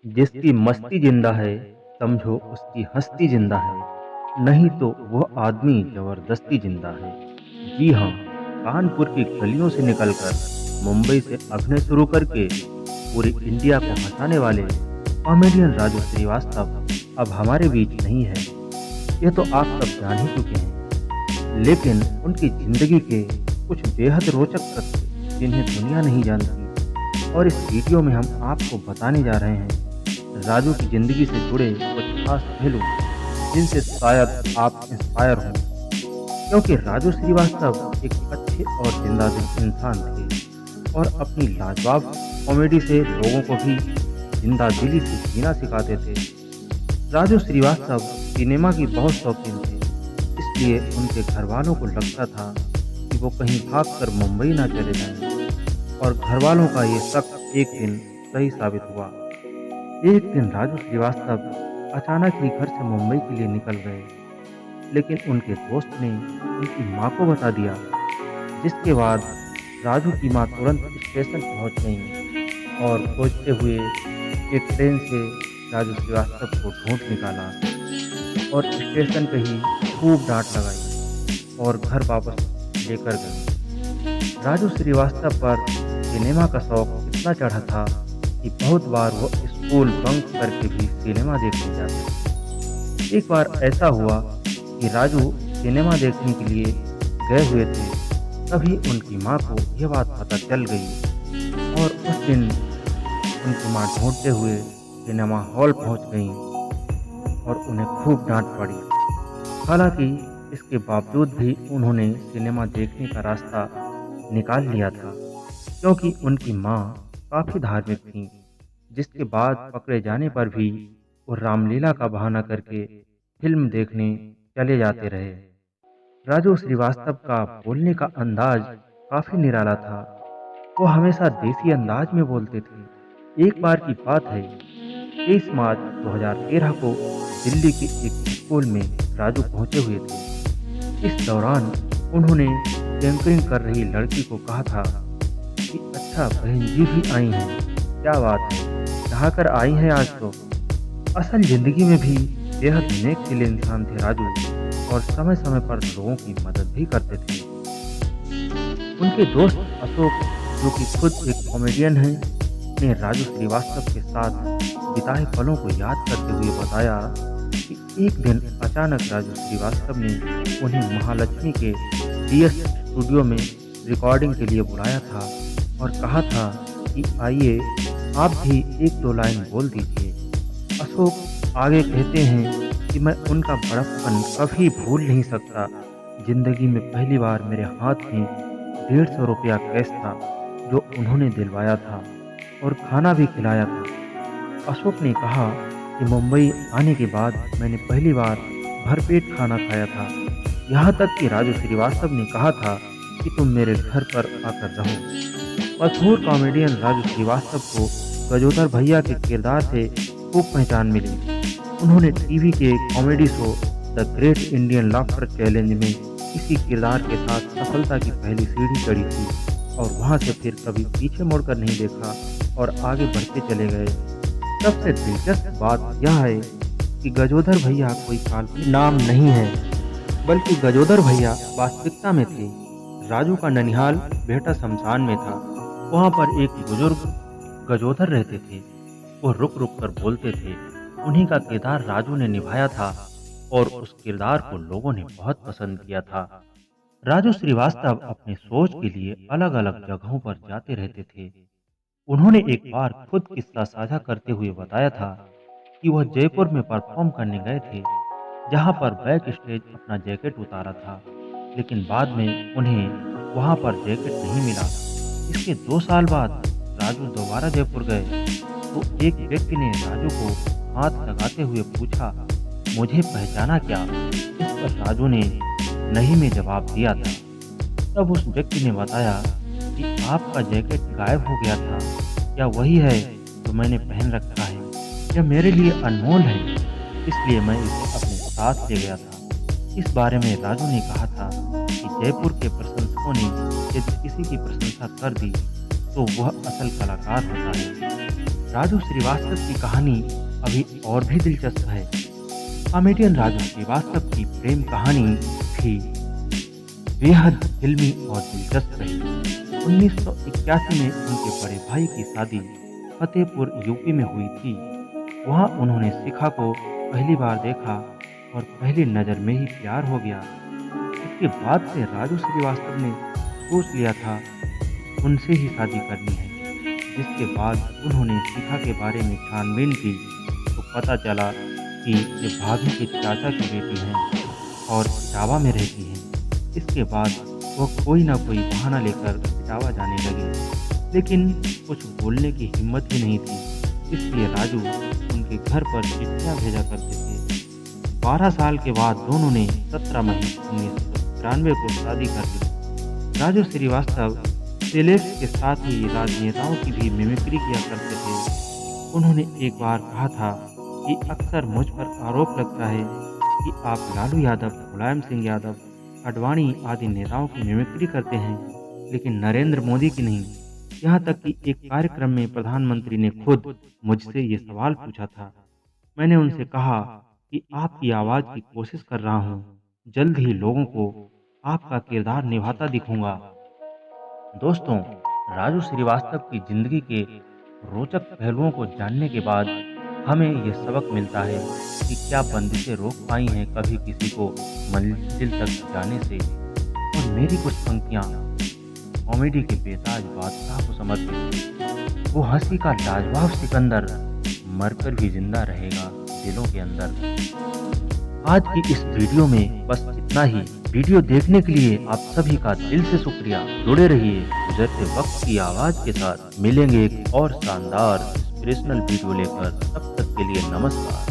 जिसकी मस्ती जिंदा है, समझो उसकी हस्ती जिंदा है, नहीं तो वह आदमी जबरदस्ती जिंदा है। जी हाँ, कानपुर की गलियों से निकलकर मुंबई से अभिनय शुरू करके पूरे इंडिया को हंसाने वाले कॉमेडियन राजू श्रीवास्तव अब हमारे बीच नहीं है। यह तो आप सब जान ही चुके हैं, लेकिन उनकी जिंदगी के कुछ बेहद रोचक तथ्य जिन्हें दुनिया नहीं जानती, और इस वीडियो में हम आपको बताने जा रहे हैं राजू की जिंदगी से जुड़े कुछ खास पहलू जिनसे शायद आप इंस्पायर हों। क्योंकि राजू श्रीवास्तव एक अच्छे और जिंदा दिल इंसान थे और अपनी लाजवाब कॉमेडी से लोगों को भी जिंदा दिली से जीना सिखाते थे। राजू श्रीवास्तव सिनेमा की बहुत शौकीन थे, इसलिए उनके घर वालों को लगता था कि वो कहीं भागकर मुंबई ना चले जाएं, और घर वालों का ये शक एक दिन सही साबित हुआ। एक दिन राजू श्रीवास्तव अचानक ही घर से मुंबई के लिए निकल गए, लेकिन उनके दोस्त ने उनकी मां को बता दिया, जिसके बाद राजू की मां तुरंत स्टेशन पहुंच गईं और खोजते हुए एक ट्रेन से राजू श्रीवास्तव को ढूंढ निकाला और स्टेशन पे ही खूब डांट लगाई और घर वापस लेकर गए। राजू श्रीवास्तव पर सिनेमा का शौक इतना चढ़ा था कि बहुत बार वो स्कूल बंक करके भी सिनेमा देखने जाते। एक बार ऐसा हुआ कि राजू सिनेमा देखने के लिए गए हुए थे, तभी उनकी मां को यह बात पता चल गई और उस दिन उनकी मां ढूंढते हुए सिनेमा हॉल पहुंच गईं और उन्हें खूब डांट पड़ी। हालांकि इसके बावजूद भी उन्होंने सिनेमा देखने का रास्ता निकाल लिया था, क्योंकि उनकी मां काफ़ी धार्मिक थीं, जिसके बाद पकड़े जाने पर भी वो रामलीला का बहाना करके फिल्म देखने चले जाते रहे। राजू श्रीवास्तव का बोलने का अंदाज काफ़ी निराला था। वो हमेशा देसी अंदाज में बोलते थे। एक बार की बात है, 23 मार्च 2013 को दिल्ली के एक स्कूल में राजू पहुंचे हुए थे। इस दौरान उन्होंने एंकरिंग कर रही लड़की को कहा था कि अच्छा, बहन जी भी आई हैं, क्या बात है, नहाकर आई हैं आज तो। असल जिंदगी में भी बेहद नेक दिल इंसान थे राजू, और समय समय पर लोगों की मदद भी करते थे। उनके दोस्त अशोक, जो कि खुद एक कॉमेडियन हैं, ने राजू श्रीवास्तव के साथ बिताए पलों को याद करते हुए बताया कि एक दिन अचानक राजू श्रीवास्तव ने उन्हें महालक्ष्मी के डीएस स्टूडियो में रिकॉर्डिंग के लिए बुलाया था और कहा था कि आइए आप भी एक दो लाइन बोल दीजिए। अशोक आगे कहते हैं कि मैं उनका बड़प्पन कभी भूल नहीं सकता। जिंदगी में पहली बार मेरे हाथ में 150 रुपया कैश था, जो उन्होंने दिलवाया था और खाना भी खिलाया था। अशोक ने कहा कि मुंबई आने के बाद मैंने पहली बार भरपेट खाना खाया था। यहाँ तक कि राजू श्रीवास्तव ने कहा था कि तुम मेरे घर पर आकर रहो। मशहूर कॉमेडियन राजू श्रीवास्तव को गजोदर भैया के किरदार से खूब पहचान मिली। उन्होंने टीवी के comedy show the great Indian laughter challenge में इसी किरदार के साथ सफलता की पहली सीढ़ी चढ़ी थी और वहां से फिर कभी पीछे मुड़कर नहीं देखा और आगे बढ़ते चले गए। सबसे दिलचस्प बात यह है कि गजोदर भैया कोई काल्पनिक नाम नहीं है, बल्कि गजोदर भैया वास्तविकता में थे। राजू का ननिहाल बेहटा शमशान में था। वहाँ पर एक बुजुर्ग गजोधर रहते थे। वो रुक रुक कर बोलते थे। उन्हीं का किरदार राजू ने निभाया था और उस किरदार को लोगों ने बहुत पसंद किया था। राजू श्रीवास्तव अपने सोच के लिए अलग अलग जगहों पर जाते रहते थे। उन्होंने एक बार खुद किस्सा साझा करते हुए बताया था कि वह जयपुर में परफॉर्म करने गए थे, जहां पर बैक स्टेज अपना जैकेट उतारा था, लेकिन बाद में उन्हें वहां पर जैकेट नहीं मिला। इसके 2 साल बाद राजू दोबारा जयपुर गए तो एक व्यक्ति ने राजू को हाथ लगाते हुए पूछा, मुझे पहचाना क्या? इस पर राजू ने नहीं में जवाब दिया था। तब उस व्यक्ति ने बताया कि आपका जैकेट गायब हो गया था, क्या वही है जो मैंने पहन रखा है? यह मेरे लिए अनमोल है, इसलिए मैं इसे अपने साथ ले गया था। इस बारे में राजू ने कहा था कि जयपुर के प्रशंसकों ने यदि किसी की प्रशंसा कर दी तो वह असल कलाकार होता है। राजू श्रीवास्तव की कहानी अभी और भी दिलचस्प है। कॉमेडियन राजू श्रीवास्तव की प्रेम कहानी भी बेहद फिल्मी और दिलचस्प रही। 1981 में उनके बड़े भाई की शादी फतेहपुर यूपी में हुई थी। वहां उन्होंने शिखा को पहली बार देखा और पहली नज़र में ही प्यार हो गया। इसके बाद से राजू श्रीवास्तव ने सोच लिया था उनसे ही शादी करनी है। जिसके बाद उन्होंने शिखा के बारे में छानबीन की तो पता चला कि ये भाभी के चाचा की बेटी हैं और इटावा में रहती हैं। इसके बाद वो कोई ना कोई बहाना लेकर इटावा जाने लगे, लेकिन कुछ बोलने की हिम्मत ही नहीं थी। इसलिए राजू उनके घर पर चिट्ठियाँ भेजा करते थे। 12 साल के बाद दोनों ने 17 मई 1993 को शादी कर ली। राजू श्रीवास्तव सेलेब्स के साथ ही राजनेताओं की भी मिमिक्री किया करते थे। उन्होंने एक बार कहा था कि अक्सर मुझ पर आरोप लगता है कि आप लालू यादव, मुलायम सिंह यादव, आडवाणी आदि नेताओं की मिमिक्री करते हैं, लेकिन नरेंद्र मोदी की नहीं। यहाँ तक कि एक कार्यक्रम में प्रधानमंत्री ने खुद मुझसे ये सवाल पूछा था। मैंने उनसे कहा कि आपकी आवाज़ की कोशिश कर रहा हूँ, जल्द ही लोगों को आपका किरदार निभाता दिखूंगा। दोस्तों, राजू श्रीवास्तव की जिंदगी के रोचक पहलुओं को जानने के बाद हमें यह सबक मिलता है कि क्या बंदिशें रोक पाई हैं कभी किसी को मंजिल तक जाने से। और मेरी कुछ पंक्तियाँ कॉमेडी के बेताज बादशाह को समर्पित। वो हंसी का लाजवाब सिकंदर मरकर भी जिंदा रहेगा दिलों के अंदर। आज की इस वीडियो में बस इतना ही। वीडियो देखने के लिए आप सभी का दिल से शुक्रिया। जुड़े रहिए गुजरते वक्त की आवाज के साथ। मिलेंगे एक और शानदार इंस्पिरेशनल वीडियो लेकर। तब तक के लिए नमस्कार।